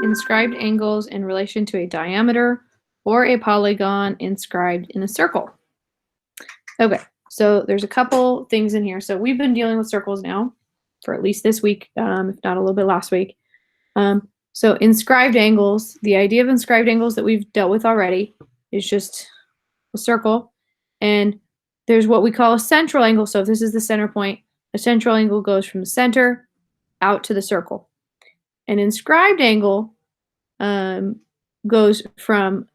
inscribed angles in relation to a diameter or a polygon inscribed in a circle. Okay, so there's a couple things in here. So we've been dealing with circles now for at least this week, if not a little bit last week. So inscribed angles, the idea of inscribed angles that we've dealt with already is just a circle. And there's what we call a central angle. So if this is the center point, a central angle goes from the center out to the circle. An inscribed angle goes from,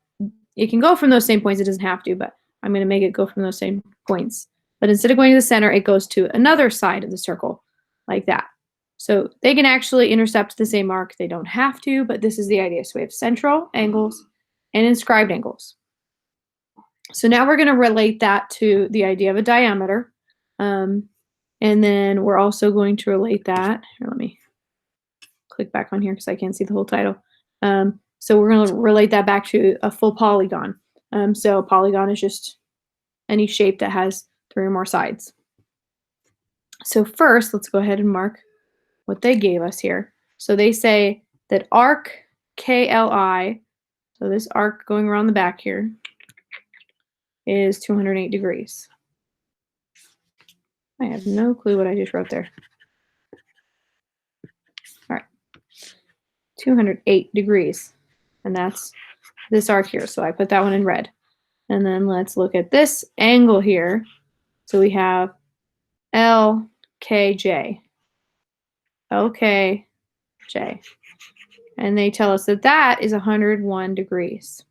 it can go from those same points. It doesn't have to, but I'm going to make it go from those same points. But instead of going to the center, it goes to another side of the circle, like that. So they can actually intercept the same arc. They don't have to, but this is the idea. So we have central angles and inscribed angles. So now we're going to relate that to the idea of a diameter. And then we're also going to relate that. Here, let me click back on here because I can't see the whole title. So we're going to relate that back to a full polygon. So a polygon is just any shape that has 3 or more sides. So first, let's go ahead and mark what they gave us here. So they say that arc KLI, so this arc going around the back here, is 208 degrees. I have no clue what I just wrote there. All right, 208 degrees, and that's this arc here. So I put that one in red. And then let's look at this angle here. So we have LKJ. LKJ. And they tell us that that is 101 degrees.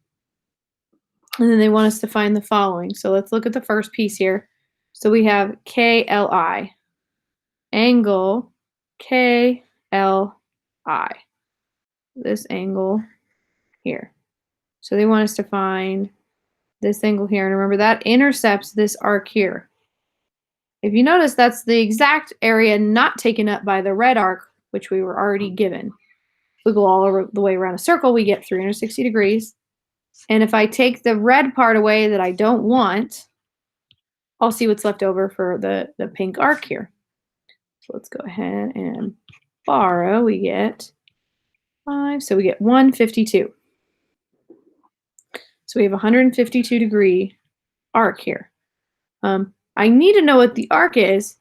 And then they want us to find the following. So let's look at the first piece here. So we have KLI. Angle KLI. This angle here. So they want us to find this angle here. And remember, that intercepts this arc here. If you notice, that's the exact area not taken up by the red arc, which we were already given. If we go all over the way around a circle, we get 360 degrees. And if I take the red part away that I don't want, I'll see what's left over for the pink arc here. So let's go ahead and borrow. We get 5, so we get 152. So we have a 152 degree arc here. I need to know what the arc is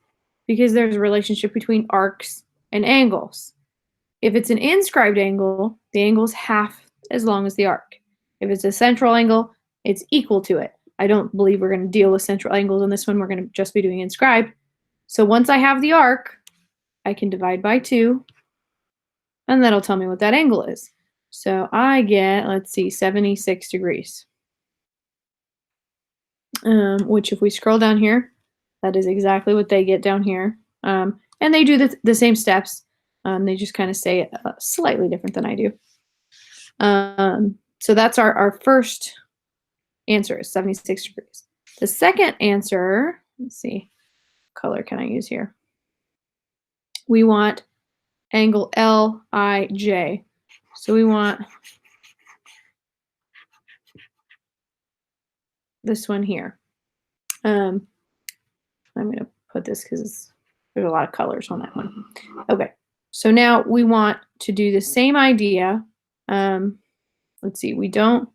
because there's a relationship between arcs and angles. If it's an inscribed angle, the angle is half as long as the arc. If it's a central angle, it's equal to it. I don't believe we're going to deal with central angles on this one. We're going to just be doing inscribed. So once I have the arc, I can divide by 2, and that'll tell me what that angle is. So I get, let's see, 76 degrees. Which if we scroll down here, that is exactly what they get down here. And they do the same steps. They just kind of say it slightly different than I do. So that's our first answer is 76 degrees. The second answer, let's see, what color can I use here? We want angle LIJ. So we want this one here. I'm going to put this because there's a lot of colors on that one. Okay, so now we want to do the same idea. Let's see, we don't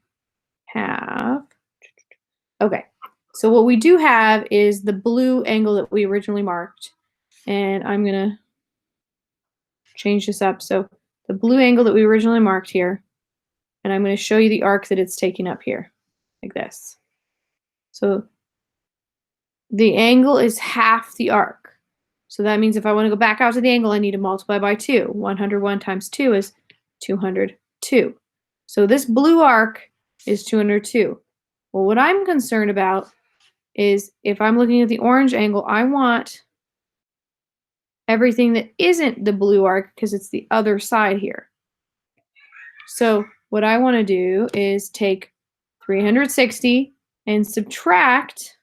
have, okay, so what we do have is the blue angle that we originally marked, and I'm going to change this up. So the blue angle that we originally marked here, and I'm going to show you the arc that it's taking up here, like this. So the angle is half the arc. So that means if I want to go back out to the angle, I need to multiply by 2. 101 times 2 is 202. So this blue arc is 202. Well, what I'm concerned about is if I'm looking at the orange angle, I want everything that isn't the blue arc because it's the other side here. So what I want to do is take 360 and subtract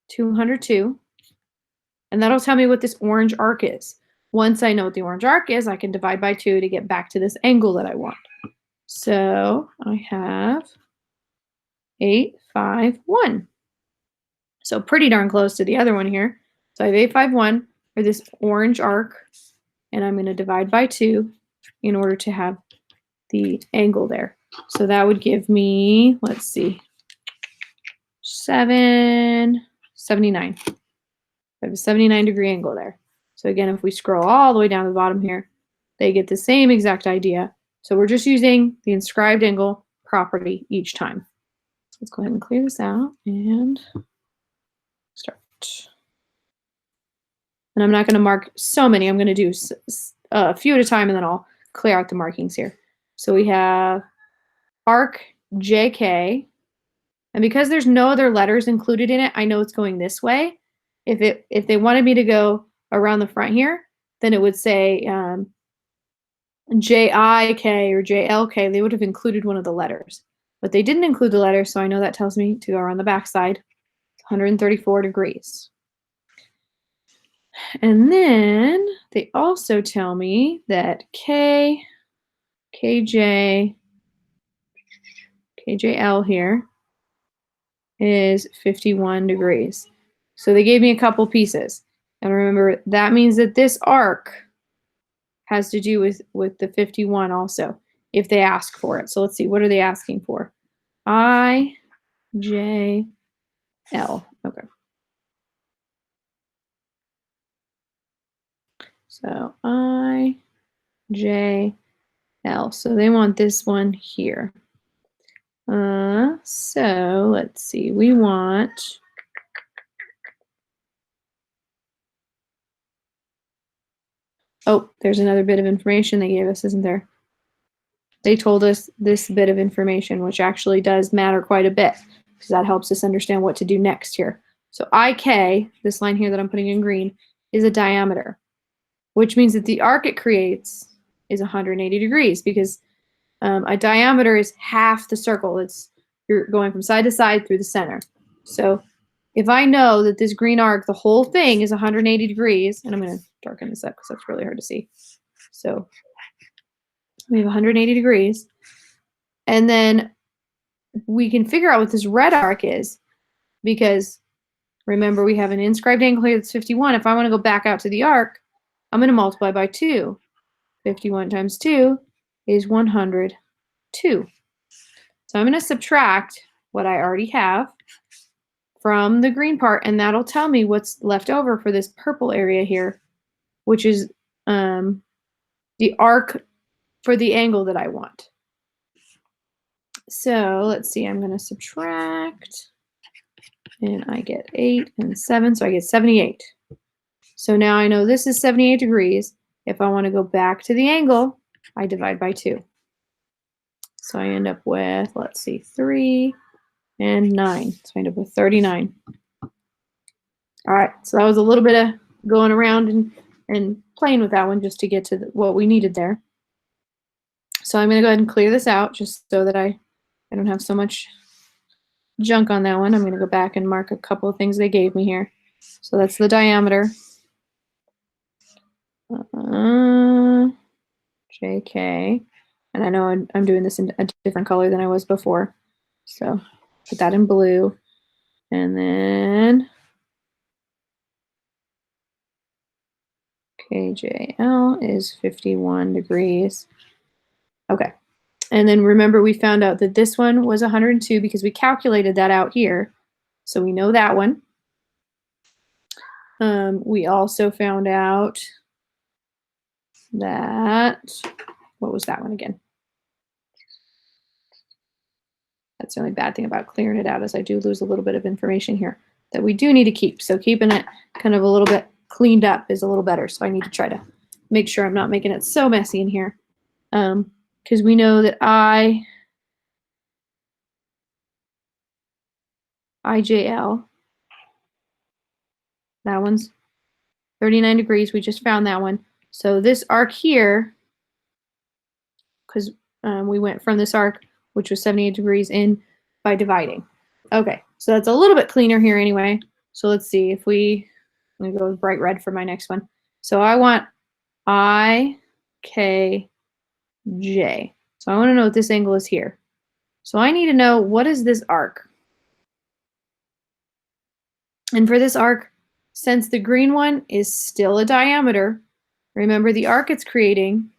202, and that'll tell me what this orange arc is. Once I know what the orange arc is, I can divide by 2 to get back to this angle that I want. So I have 851. So pretty darn close to the other one here. So I have 851 for this orange arc, and I'm going to divide by 2 in order to have the angle there. So that would give me, let's see, 79. I have a 79-degree angle there. So again, if we scroll all the way down to the bottom here, they get the same exact idea. So we're just using the inscribed angle property each time. Let's go ahead and clear this out and start. And I'm not going to mark so many. I'm going to do a few at a time, and then I'll clear out the markings here. So we have arc JK. And because there's no other letters included in it, I know it's going this way. If they wanted me to go around the front here, then it would say JIK or JLK. They would have included one of the letters. But they didn't include the letters, so I know that tells me to go around the back side. 134 degrees. And then they also tell me that KJ, KJL here is 51 degrees. So they gave me a couple pieces. And remember, that means that this arc has to do with the 51 also, if they ask for it. So let's see, what are they asking for? IJL. Okay. So IJL. So they want this one here. So let's see, we want oh, there's another bit of information they gave us, isn't there? They told us this bit of information, which actually does matter quite a bit because that helps us understand what to do next here. So IK, this line here that I'm putting in green, is a diameter, which means that the arc it creates is 180 degrees because a diameter is half the circle. You're going from side to side through the center. So if I know that this green arc, the whole thing is 180 degrees, and I'm going to darken this up because that's really hard to see. So we have 180 degrees. And then we can figure out what this red arc is because remember we have an inscribed angle here that's 51. If I want to go back out to the arc, I'm going to multiply by 2. 51 times 2 is 102. So I'm going to subtract what I already have from the green part, and that'll tell me what's left over for this purple area here, which is the arc for the angle that I want. So let's see, I'm going to subtract, and I get 8 and 7, so I get 78. So now I know this is 78 degrees. If I want to go back to the angle, I divide by 2. So I end up with, let's see, 3 and 9. So I end up with 39. All right, so that was a little bit of going around and playing with that one just to get to what we needed there. So I'm going to go ahead and clear this out just so that I don't have so much junk on that one. I'm going to go back and mark a couple of things they gave me here. So that's the diameter. JK. And I know I'm doing this in a different color than I was before. So put that in blue. And then KJL is 51 degrees. Okay. And then remember we found out that this one was 102 because we calculated that out here. So we know that one. We also found out that, what was that one again? That's the only bad thing about clearing it out is I do lose a little bit of information here that we do need to keep. So keeping it kind of a little bit cleaned up is a little better. So I need to try to make sure I'm not making it so messy in here. Because we know that IJL, that one's 39 degrees. We just found that one. So this arc here, because we went from this arc, which was 78 degrees, in by dividing. Okay, so that's a little bit cleaner here anyway. So let's see if I'm going to go with bright red for my next one. So I want IKJ. So I want to know what this angle is here. So I need to know, what is this arc? And for this arc, since the green one is still a diameter, remember the arc it's creating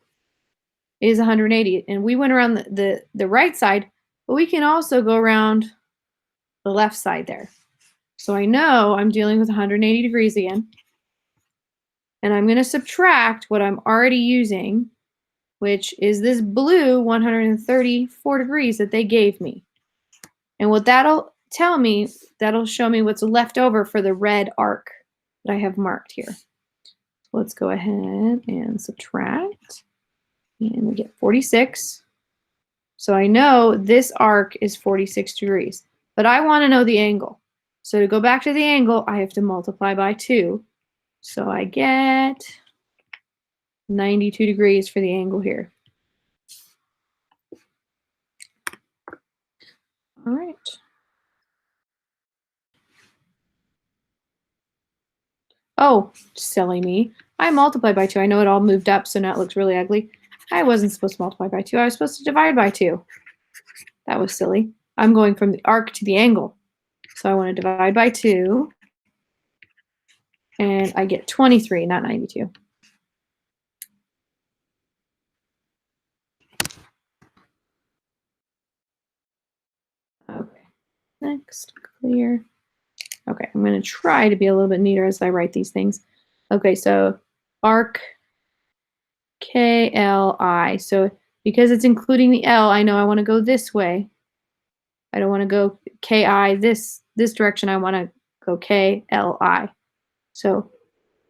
is 180. And we went around the right side, but we can also go around the left side there. So I know I'm dealing with 180 degrees again. And I'm going to subtract what I'm already using, which is this blue 134 degrees that they gave me. And what that'll tell me, that'll show me what's left over for the red arc that I have marked here. So let's go ahead and subtract. And we get 46. So I know this arc is 46 degrees, but I want to know the angle. So to go back to the angle, I have to multiply by 2. So I get 92 degrees for the angle here. All right. Oh, silly me. I multiplied by 2. I know it all moved up, so now it looks really ugly. I wasn't supposed to multiply by 2. I was supposed to divide by 2. That was silly. I'm going from the arc to the angle. So I want to divide by 2. And I get 23, not 92. Okay, next, clear. Okay, I'm going to try to be a little bit neater as I write these things. Okay, so arc KLI. So because it's including the L, I know I want to go this way. I don't want to go KI this direction. I want to go KLI. So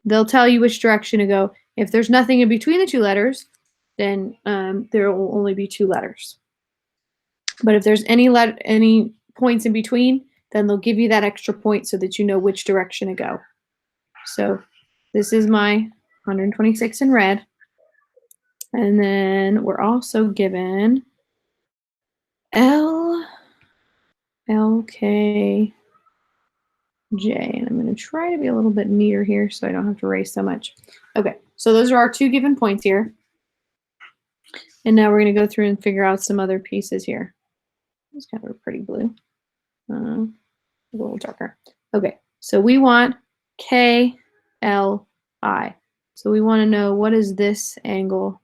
they'll tell you which direction to go. If there's nothing in between the two letters, then there will only be 2 letters. But if there's any points in between, then they'll give you that extra point so that you know which direction to go. So this is my 126 in red. And then we're also given L, K, J. And I'm going to try to be a little bit neater here so I don't have to erase so much. Okay, so those are our 2 given points here. And now we're going to go through and figure out some other pieces here. It's kind of a pretty blue. A little darker. Okay, so we want KLI. So we want to know what is this angle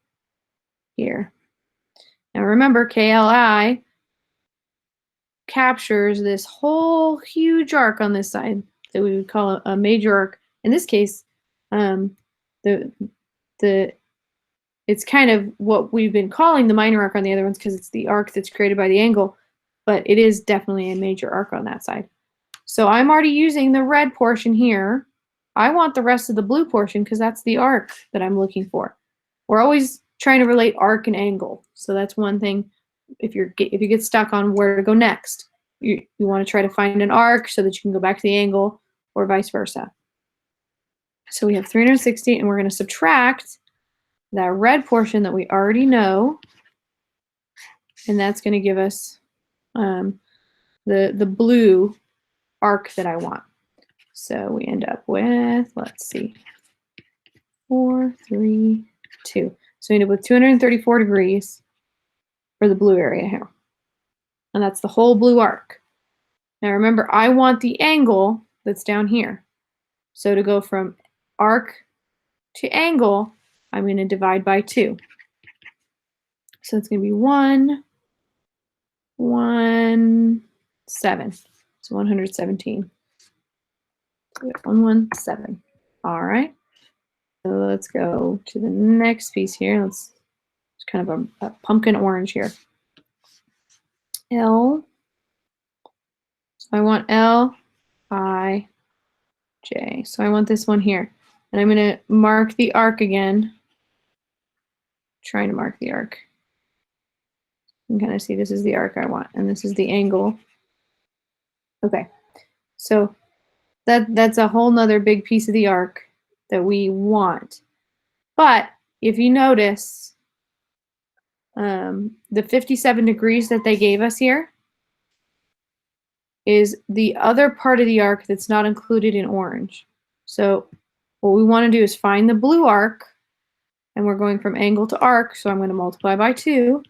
here. Now remember, KLI captures this whole huge arc on this side that we would call a major arc. In this case, it's kind of what we've been calling the minor arc on the other ones because it's the arc that's created by the angle, but it is definitely a major arc on that side. So I'm already using the red portion here. I want the rest of the blue portion because that's the arc that I'm looking for. We're always trying to relate arc and angle. So that's one thing. If you get stuck on where to go next, you want to try to find an arc so that you can go back to the angle or vice versa. So we have 360 and we're going to subtract that red portion that we already know. And that's going to give us the blue arc that I want. So we end up with, let's see, 4, 3, 2. So we end up with 234 degrees for the blue area here. And that's the whole blue arc. Now remember, I want the angle that's down here. So to go from arc to angle, I'm going to divide by 2. So it's going to be 1, 1, 7. So 117. 117. All right. So let's go to the next piece here. It's kind of a pumpkin orange here. L. So I want L, I, J. So I want this one here. And I'm going to mark the arc again. Trying to mark the arc. You can kind of see this is the arc I want. And this is the angle. Okay. So that's a whole nother big piece of the arc that we want. But if you notice, the 57 degrees that they gave us here is the other part of the arc that's not included in orange. So what we want to do is find the blue arc, and we're going from angle to arc, so I'm going to multiply by 2.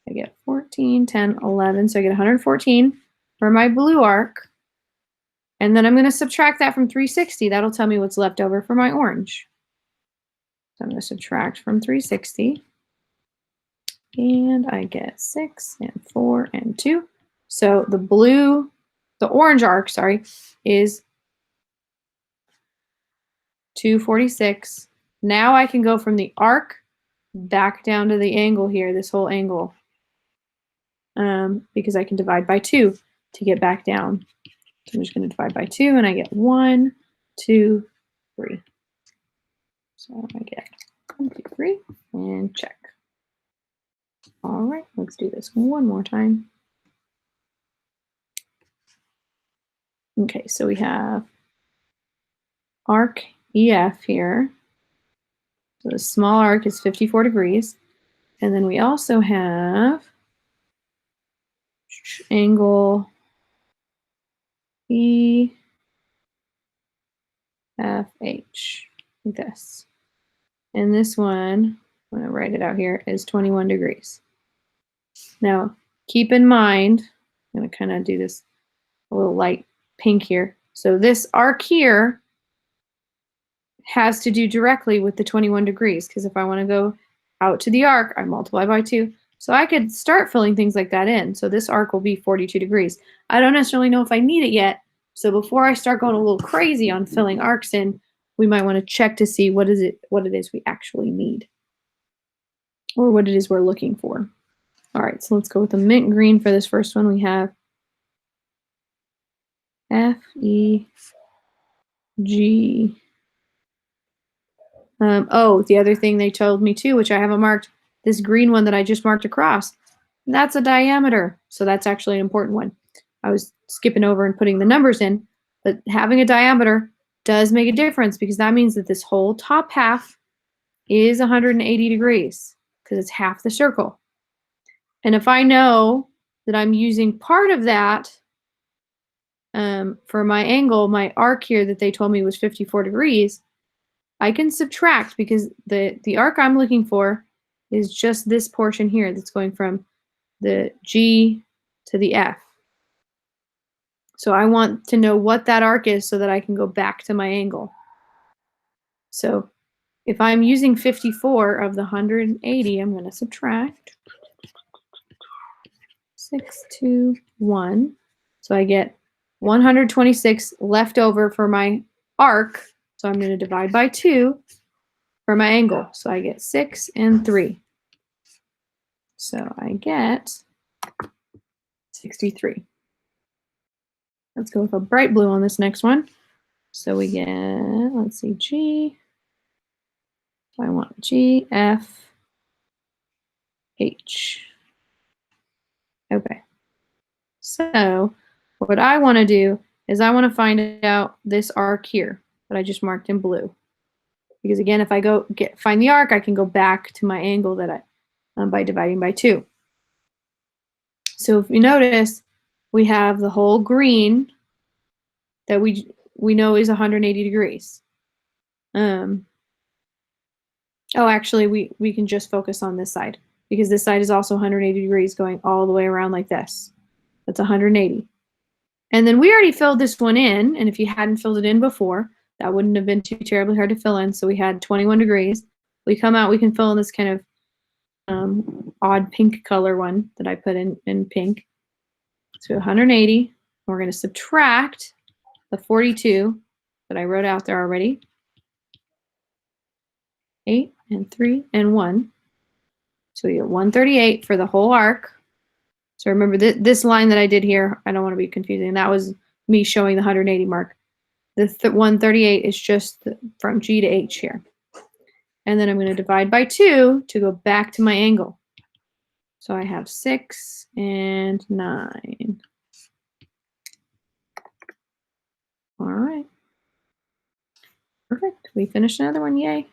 I get 14, 10, 11, so I get 114 for my blue arc. And then I'm going to subtract that from 360. That'll tell me what's left over for my orange. So I'm going to subtract from 360. And I get 6 and 4 and 2. So the orange arc, sorry, is 246. Now I can go from the arc back down to the angle here, this whole angle, because I can divide by 2 to get back down. So I'm just going to divide by 2, and I get 1, 2, 3. So I get 1, 2, 3, and check. All right, let's do this one more time. Okay, so we have arc EF here. So the small arc is 54 degrees. And then we also have angle EFH, like this. And this one, I'm going to write it out here, is 21 degrees. Now, keep in mind, I'm going to kind of do this a little light pink here. So this arc here has to do directly with the 21 degrees, because if I want to go out to the arc, I multiply by 2. So I could start filling things like that in. So this arc will be 42 degrees. I don't necessarily know if I need it yet. So before I start going a little crazy on filling arcs in, we might want to check to see what it is we actually need, or what it is we're looking for. All right, so let's go with the mint green for this first one. We have F, E, G. Oh, the other thing they told me too, which I haven't marked, this green one that I just marked across, that's a diameter. So that's actually an important one. I was skipping over and putting the numbers in, but having a diameter does make a difference, because that means that this whole top half is 180 degrees, because it's half the circle. And if I know that I'm using part of that for my angle, my arc here that they told me was 54 degrees, I can subtract, because the arc I'm looking for is just this portion here that's going from the G to the F. So I want to know what that arc is so that I can go back to my angle. So if I'm using 54 of the 180, I'm going to subtract 6, 2, 1. So I get 126 left over for my arc. So I'm going to divide by 2 for my angle. So I get 6 and 3. So I get 63. Let's go with a bright blue on this next one. So we get, let's see, G. So I want G, F, H. Okay. So what I want to do is I want to find out this arc here that I just marked in blue. Because again, if I go find the arc, I can go back to my angle that by dividing by 2. So if you notice, we have the whole green that we know is 180 degrees. Oh, actually, we can just focus on this side, because this side is also 180 degrees going all the way around like this. That's 180. And then we already filled this one in, and if you hadn't filled it in before, that wouldn't have been too terribly hard to fill in. So we had 21 degrees. We come out, we can fill in this kind of odd pink color one that I put in pink. So 180. We're going to subtract the 42 that I wrote out there already. 8 and 3 and 1. So we get 138 for the whole arc. So remember this line that I did here, I don't want to be confusing. That was me showing the 180 mark. The 138 is just from G to H here. And then I'm going to divide by 2 to go back to my angle. So I have 6 and 9. All right. Perfect. We finished another one. Yay.